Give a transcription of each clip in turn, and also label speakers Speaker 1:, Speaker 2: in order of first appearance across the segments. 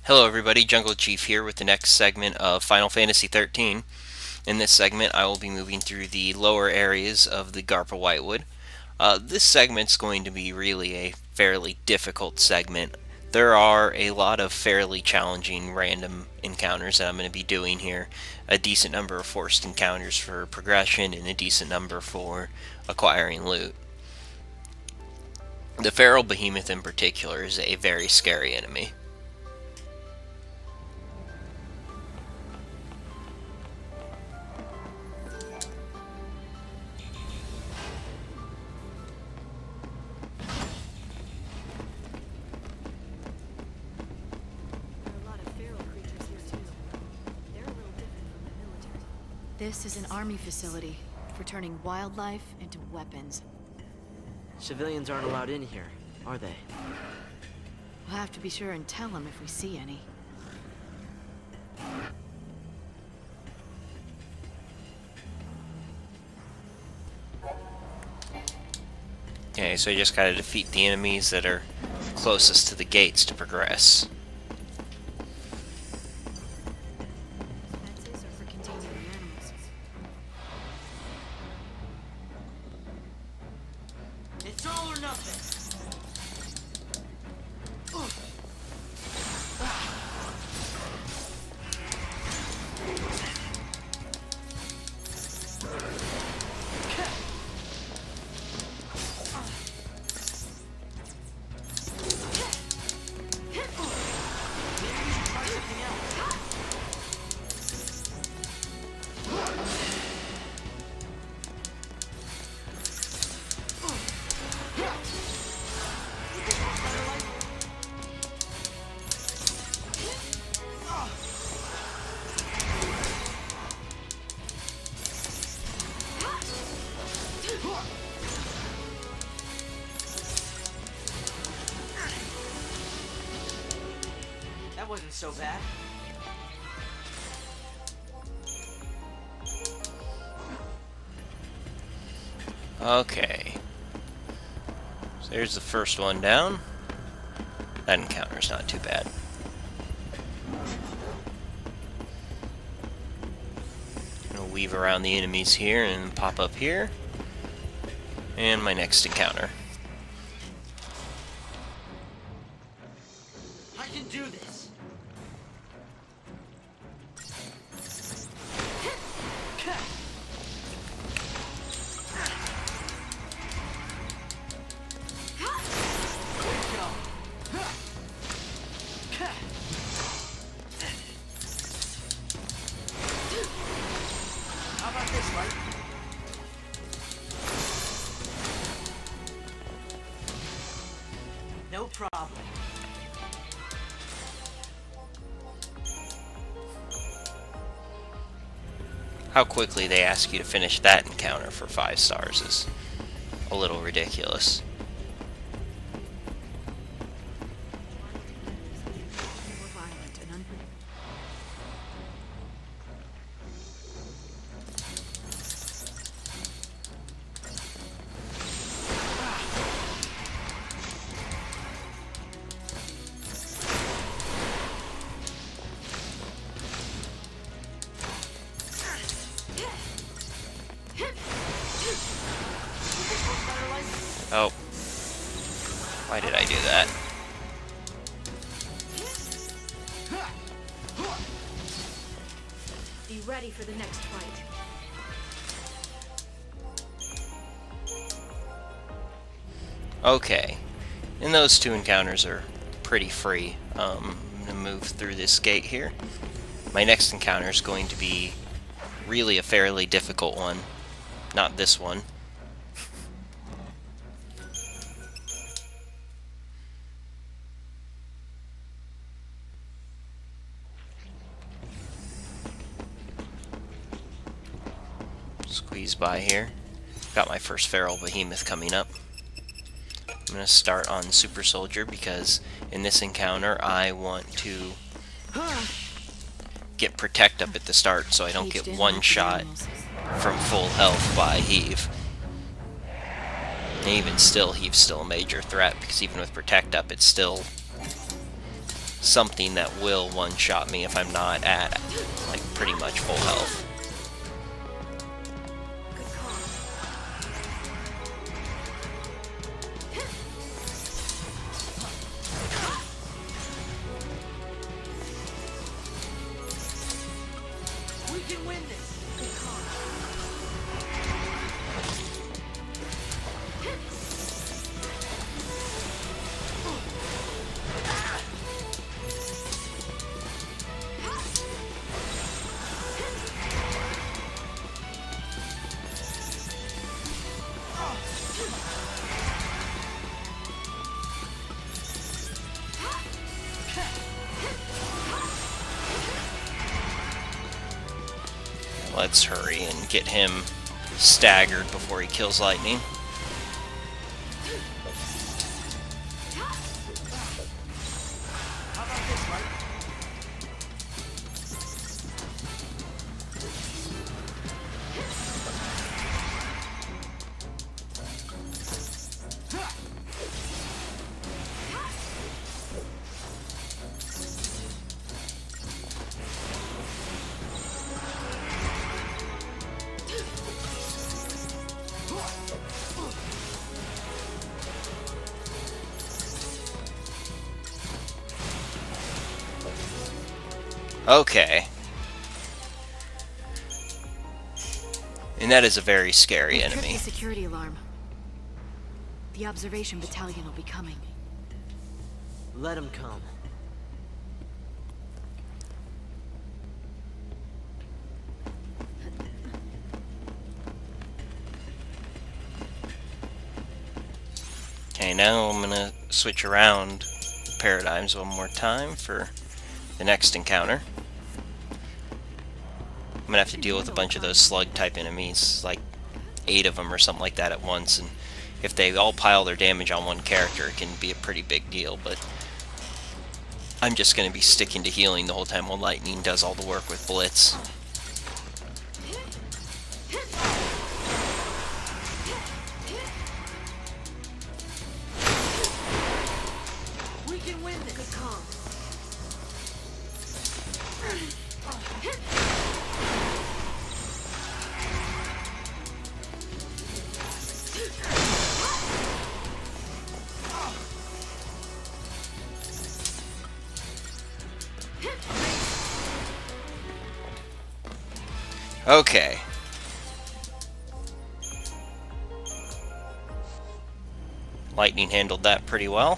Speaker 1: Hello everybody, Jungle Chief here with the next segment of Final Fantasy XIII. In this segment I will be moving through the lower areas of the Garpa Whitewood. This segment's going to be really a fairly difficult segment. There are a lot of fairly challenging random encounters that I'm going to be doing here. A decent number of forced encounters for progression and a decent number for acquiring loot. The Feral Behemoth in particular is a very scary enemy.
Speaker 2: This is an army facility for turning wildlife into weapons.
Speaker 3: Civilians aren't allowed in here, are they?
Speaker 2: We'll have to be sure and tell them if we see any.
Speaker 1: Okay, so you just gotta defeat the enemies that are closest to the gates to progress.
Speaker 2: Fences are for containing animals.
Speaker 3: It's all or nothing! That wasn't so bad.
Speaker 1: Okay. So there's the first one down. That encounter's not too bad. Gonna weave around the enemies here and pop up here. And my next encounter.
Speaker 3: I can do this! How about this, Light? No problem.
Speaker 1: How quickly they ask you to finish that encounter for 5 stars is a little ridiculous.
Speaker 2: More violent and
Speaker 1: Oh. Why did I do that?
Speaker 2: be ready for the next fight.
Speaker 1: Okay. And those 2 encounters are pretty free. I'm gonna move through this gate here. My next encounter is going to be really a fairly difficult one. Not this one. Squeeze by here. Got my first Feral Behemoth coming up. I'm going to start on Super Soldier because in this encounter I want to get Protect up at the start so I don't get one shot from full health by Heave. And even still, Heave's still a major threat because even with Protect up, it's still something that will one-shot me if I'm not at, like, pretty much full health.
Speaker 3: We can win this.
Speaker 1: Let's hurry and get him staggered before he kills Lightning. Okay. And that is a very scary
Speaker 2: We've tripped
Speaker 1: enemy.
Speaker 2: the security alarm. The observation battalion will be coming.
Speaker 3: Let him come.
Speaker 1: Okay, now I'm gonna switch around paradigms one more time for the next encounter. I'm gonna have to deal with a bunch of those slug-type enemies, like 8 of them or something like that at once, and if they all pile their damage on one character, it can be a pretty big deal, but I'm just gonna be sticking to healing the whole time while Lightning does all the work with Blitz.
Speaker 3: We can win this. Good call.
Speaker 1: Okay. Lightning handled that pretty well.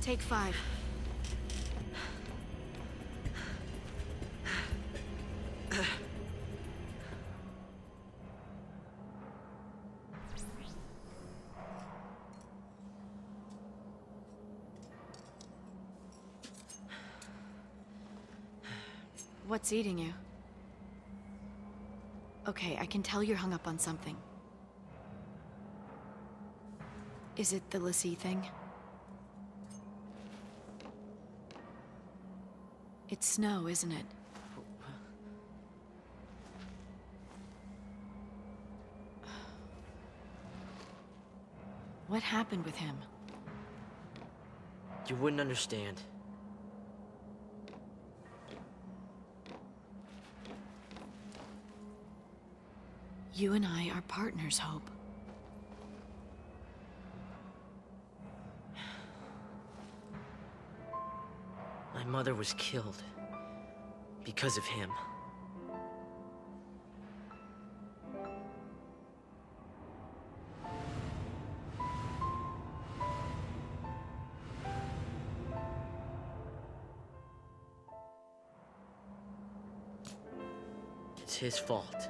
Speaker 2: Take 5. What's eating you? Okay, I can tell you're hung up on something. Is it the Lassie thing? It's Snow, isn't it? What happened with him?
Speaker 3: You wouldn't understand.
Speaker 2: You and I are partners, Hope.
Speaker 3: My mother was killed because of him. It's his fault.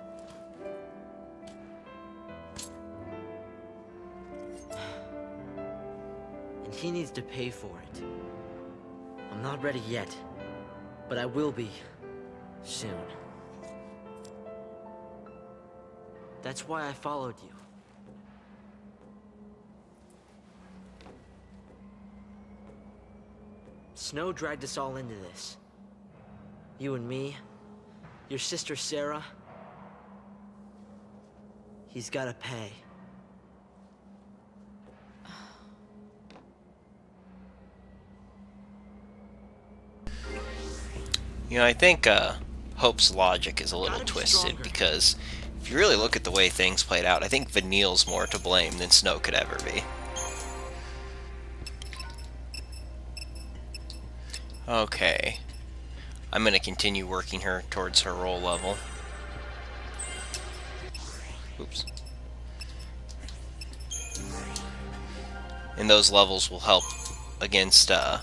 Speaker 3: And he needs to pay for it. I'm not ready yet, but I will be soon. That's why I followed you. Snow dragged us all into this. You and me, your sister Sarah. He's gotta pay.
Speaker 1: You know, I think Hope's logic is a little
Speaker 3: Gotta be
Speaker 1: twisted
Speaker 3: stronger.
Speaker 1: because if you really look at the way things played out, I think Vanille's more to blame than Snow could ever be. Okay. I'm going to continue working her towards her roll level. Oops. And those levels will help against the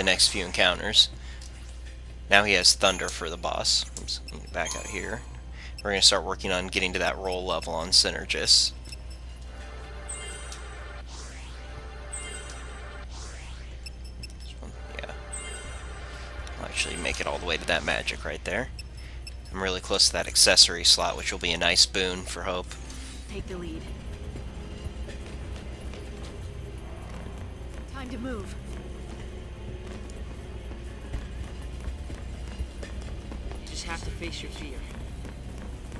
Speaker 1: next few encounters. Now he has Thunder for the boss. Oops, back out here. We're going to start working on getting to that roll level on Synergist. Yeah. I'll actually make it all the way to that magic right there. I'm really close to that accessory slot, which will be a nice boon for Hope.
Speaker 2: Take the lead. Time to move.
Speaker 3: You just have to face your fear.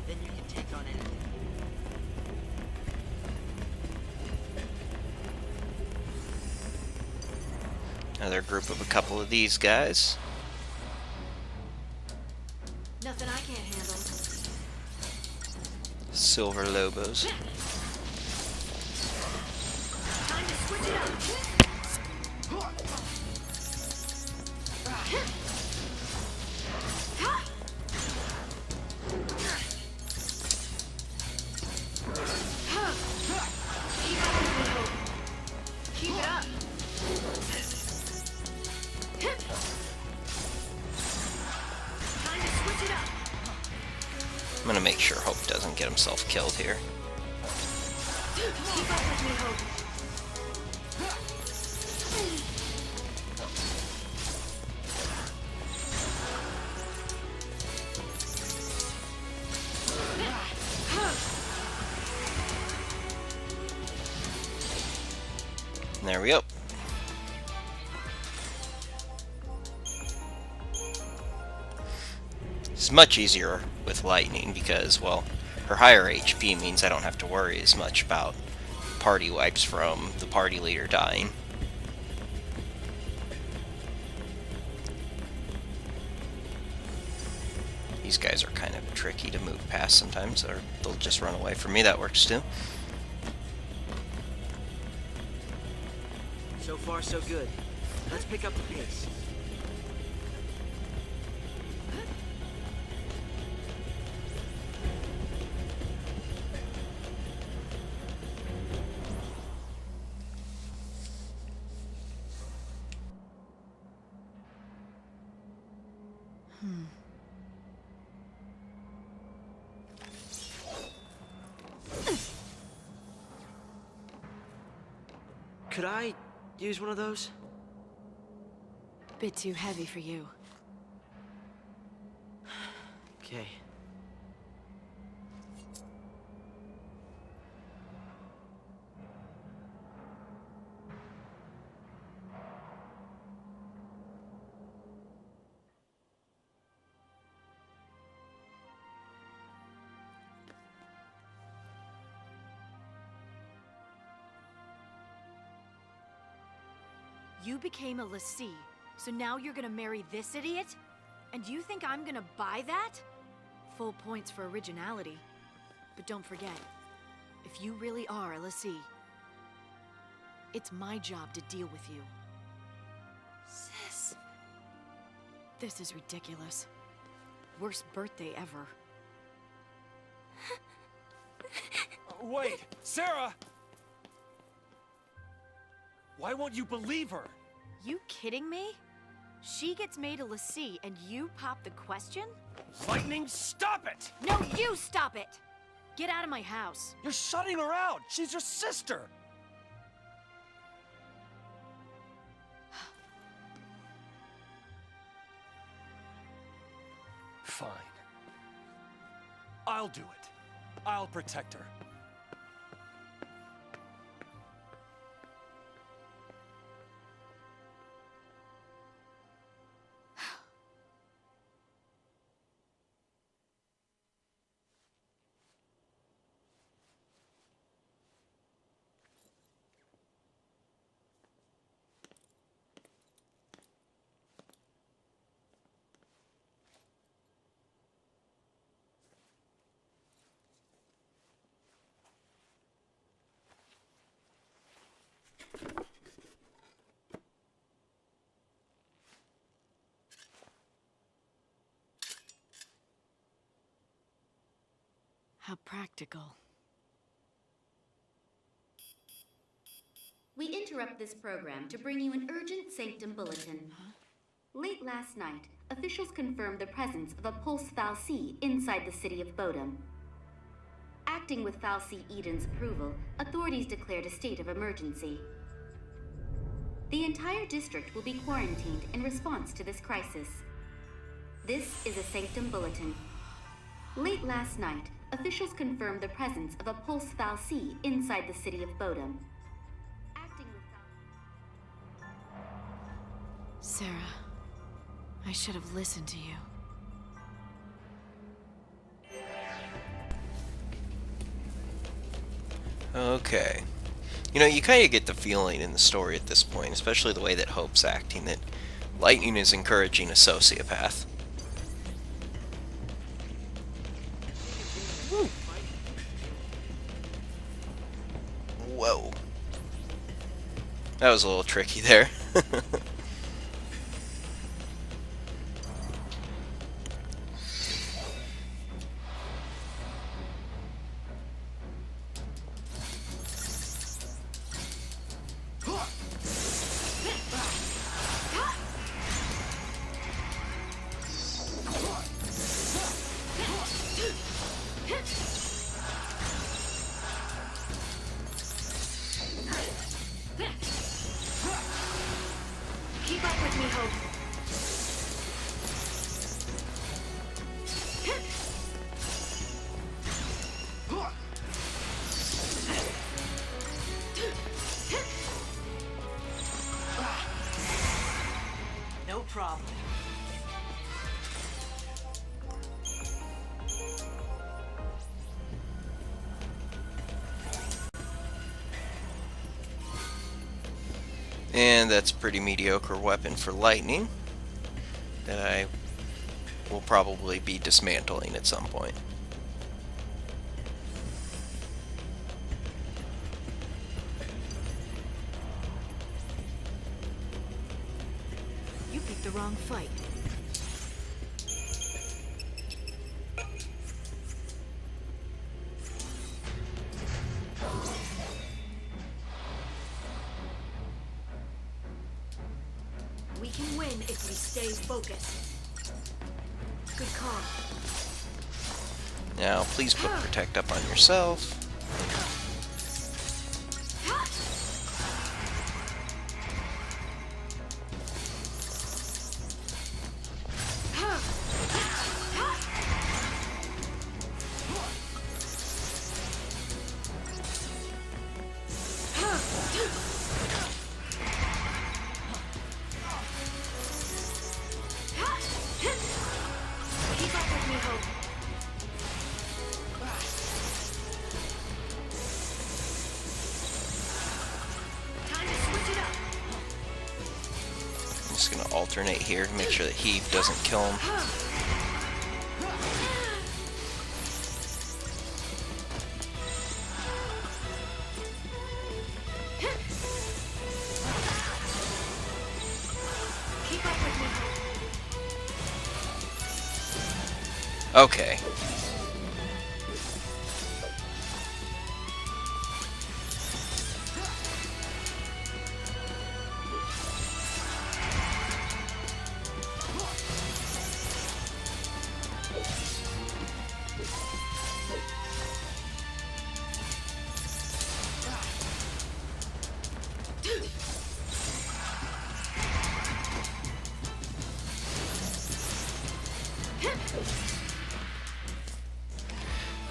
Speaker 3: Then you can take on anything.
Speaker 1: Another group of a couple of these guys.
Speaker 2: Nothing I can't handle.
Speaker 1: Silver Lobos.
Speaker 2: Time to switch it up. Keep it up. Time to switch it up.
Speaker 1: I'm gonna make sure Hope doesn't get himself killed here.
Speaker 2: Keep up with me, Hope.
Speaker 1: And there we go. It's much easier with Lightning because, well, her higher HP means I don't have to worry as much about party wipes from the party leader dying. These guys are kind of tricky to move past sometimes, or they'll just run away from me. That works too.
Speaker 3: So far, so good. Let's pick up the pace. Could I use one of those?
Speaker 2: Bit too heavy for you.
Speaker 3: Okay.
Speaker 2: You became a lessee, so now you're gonna marry this idiot? And you think I'm gonna buy that? Full points for originality. But don't forget, if you really are a lessee, it's my job to deal with you. Sis. This is ridiculous. Worst birthday ever.
Speaker 4: Wait, Sarah! Why won't you believe her?
Speaker 2: You kidding me? She gets made a lessee and you pop the question?
Speaker 4: Lightning, stop it!
Speaker 2: No, you stop it! Get out of my house.
Speaker 4: You're shutting her out! She's your sister! Fine. I'll do it. I'll protect her.
Speaker 2: How practical.
Speaker 5: We interrupt this program to bring you an urgent Sanctum bulletin. Late last night, officials confirmed the presence of a pulse fal'C inside the city of Bodum. Acting with fal'C Eden's approval, authorities declared a state of emergency. The entire district will be quarantined in response to this crisis. This is a Sanctum bulletin. Late last night, officials confirmed the presence of a pulse fal'C inside the city of Bodum. Acting with
Speaker 2: Sarah, I should have listened to you.
Speaker 1: Okay. You know, you kind of get the feeling in the story at this point, especially the way that Hope's acting, that Lightning is encouraging a sociopath. Woo. Whoa. That was a little tricky there.
Speaker 2: Keep up with me, Hope.
Speaker 3: No problem.
Speaker 1: And that's a pretty mediocre weapon for Lightning that I will probably be dismantling at some point.
Speaker 2: You picked the wrong fight. We can win if we stay focused. Good call.
Speaker 1: Now, please put Protect up on yourself.
Speaker 2: Keep up with me, Hope. Time to switch it up.
Speaker 1: I'm just going to alternate here to make sure that Heave doesn't kill him.
Speaker 2: Keep up with me, Hope.
Speaker 1: Okay.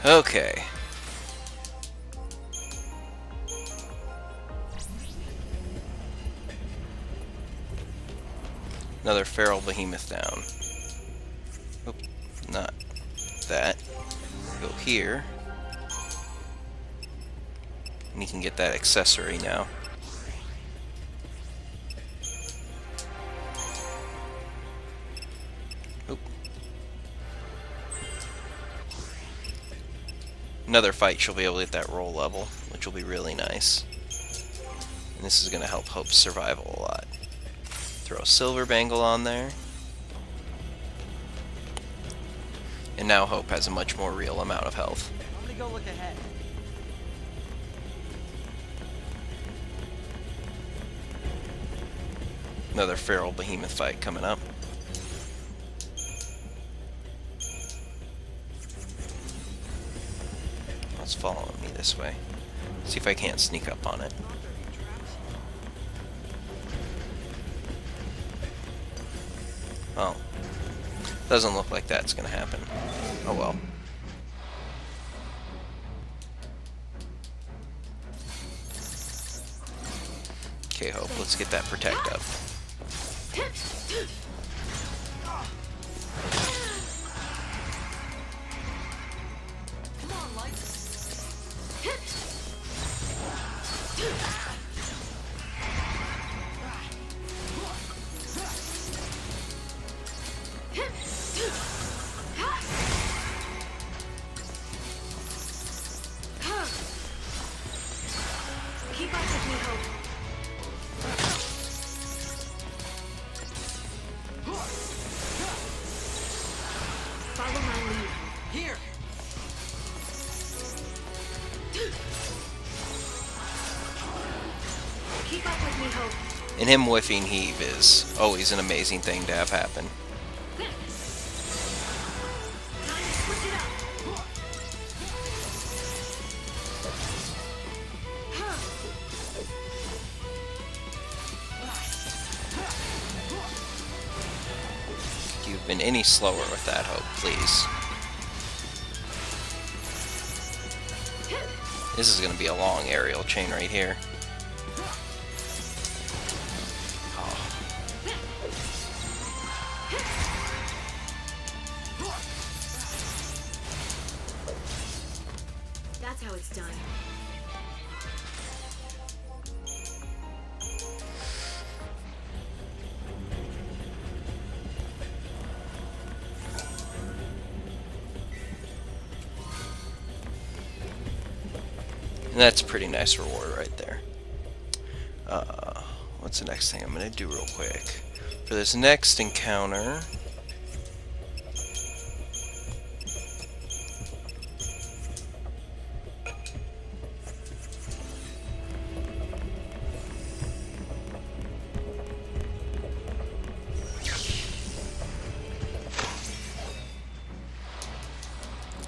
Speaker 1: Okay. Another Feral Behemoth down. Oop, not that. Go here. And you can get that accessory now. Oop. Another fight, she'll be able to get that roll level, which will be really nice. And this is going to help Hope's survival a lot. Throw a Silver Bangle on there. And now Hope has a much more real amount of health.
Speaker 4: I'm gonna
Speaker 3: go look ahead.
Speaker 1: Another Feral Behemoth fight coming up. It's following me this way. See if I can't sneak up on it. Oh. Doesn't look like that's gonna happen. Oh well. Okay, Hope, let's get that protect up.
Speaker 2: Keep up with me, Hope. Follow my lead.
Speaker 3: Here!
Speaker 2: Keep up with me, Hope.
Speaker 1: And him whiffing heave is always an amazing thing to have happen.
Speaker 2: Time to switch it up.
Speaker 1: You've been any slower with that, Hope, please. This is going to be a long aerial chain right here. Oh.
Speaker 2: That's how it's done.
Speaker 1: And that's a pretty nice reward right there. What's the next thing I'm going to do real quick? For this next encounter...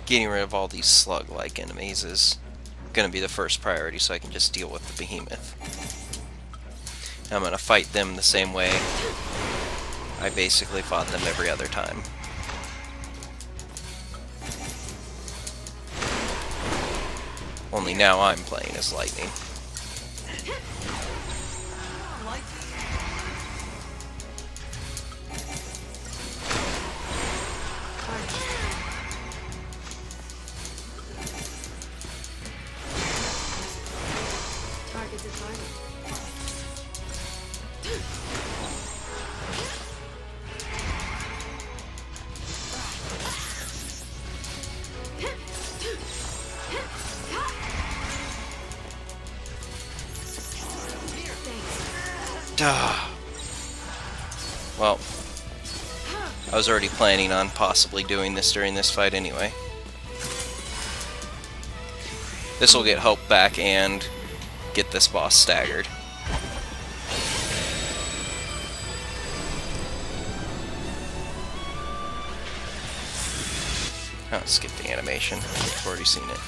Speaker 1: getting rid of all these slug-like enemies is going to be the first priority, so I can just deal with the behemoth. I'm going to fight them the same way I basically fought them every other time. Only now I'm playing as lightning.
Speaker 2: Target's a target.
Speaker 1: Duh. Well, I was already planning on possibly doing this during this fight anyway. This will get Hope back and get this boss staggered. Oh, skip the animation. I've already seen it.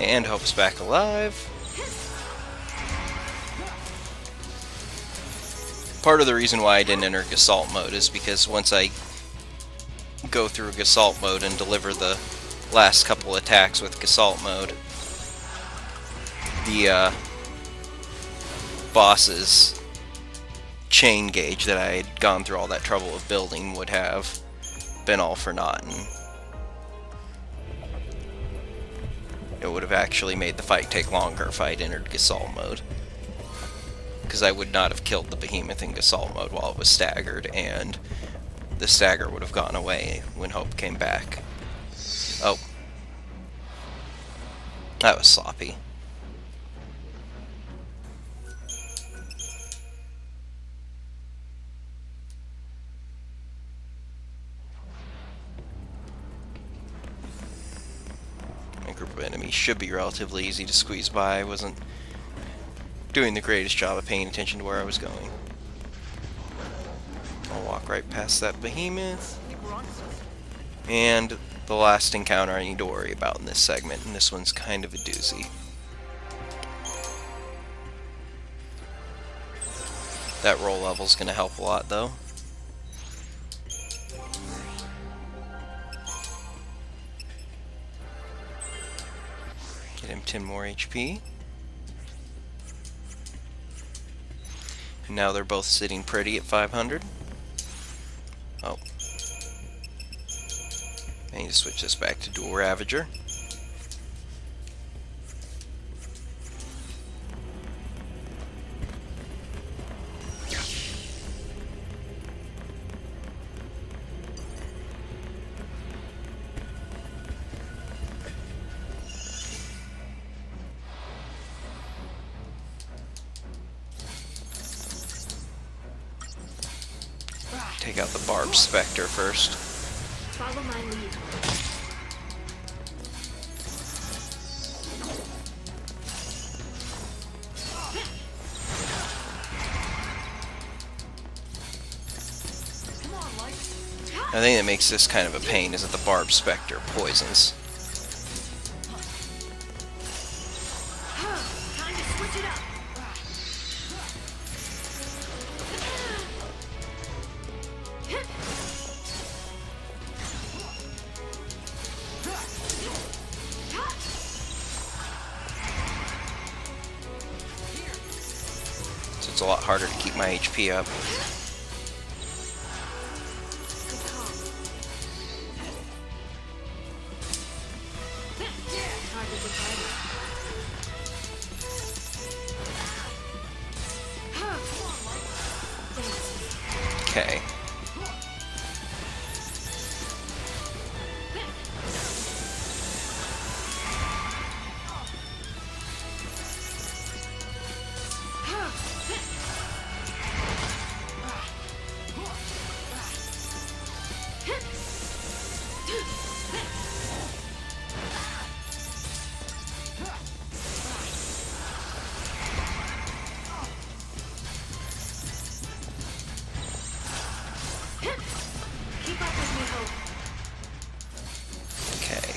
Speaker 1: And Hope's back alive. part of the reason why I didn't enter Gestalt mode is because once I go through Gestalt mode and deliver the last couple attacks with Gestalt mode, the boss's chain gauge that I had gone through all that trouble of building would have been all for naught, and it would have actually made the fight take longer if I had entered Gestalt mode. Because I would not have killed the behemoth in Gestalt mode while it was staggered, and the stagger would have gone away when Hope came back. Oh. That was sloppy. My group of enemies should be relatively easy to squeeze by. I wasn't doing the greatest job of paying attention to where I was going. I'll walk right past that behemoth. And the last encounter I need to worry about in this segment, and this one's kind of a doozy. That roll level's going to help a lot, though. Get him 10 more HP. And now they're both sitting pretty at 500. Oh. I need to switch this back to Dual Ravager. Take out the Barb Spectre first.
Speaker 2: Follow my lead.
Speaker 1: The thing that makes this kind of a pain is that the Barb Spectre poisons.
Speaker 2: Time to switch it up.
Speaker 1: So it's a lot harder to keep my HP up. Okay.
Speaker 2: Keep up with me, Hope.
Speaker 1: Okay.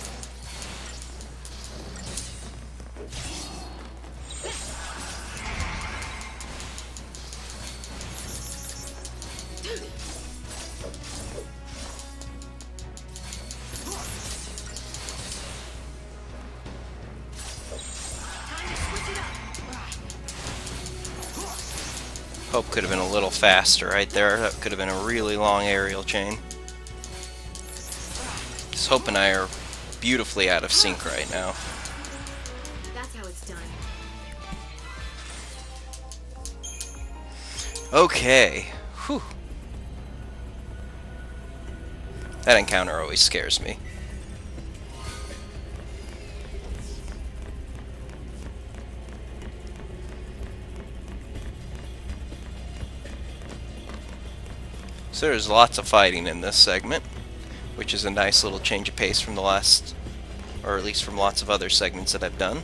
Speaker 2: Time to switch it up.
Speaker 1: Hope could have been a little faster right there. That could have been a really long aerial chain. Just Hope and I are beautifully out of sync right now.
Speaker 2: That's how it's done.
Speaker 1: Okay. Whew. That encounter always scares me. So there's lots of fighting in this segment, which is a nice little change of pace from the last, or at least from lots of other segments that I've done.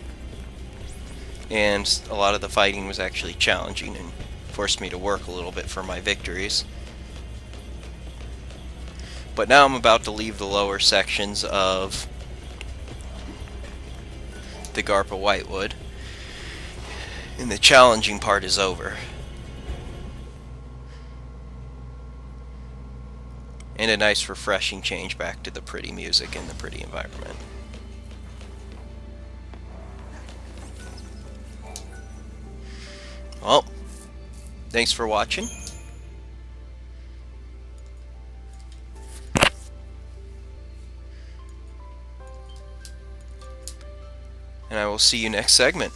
Speaker 1: And a lot of the fighting was actually challenging and forced me to work a little bit for my victories. But now I'm about to leave the lower sections of the Garpa Whitewood, and the challenging part is over. and a nice refreshing change back to the pretty music and the pretty environment. Well, thanks for watching. And I will see you next segment.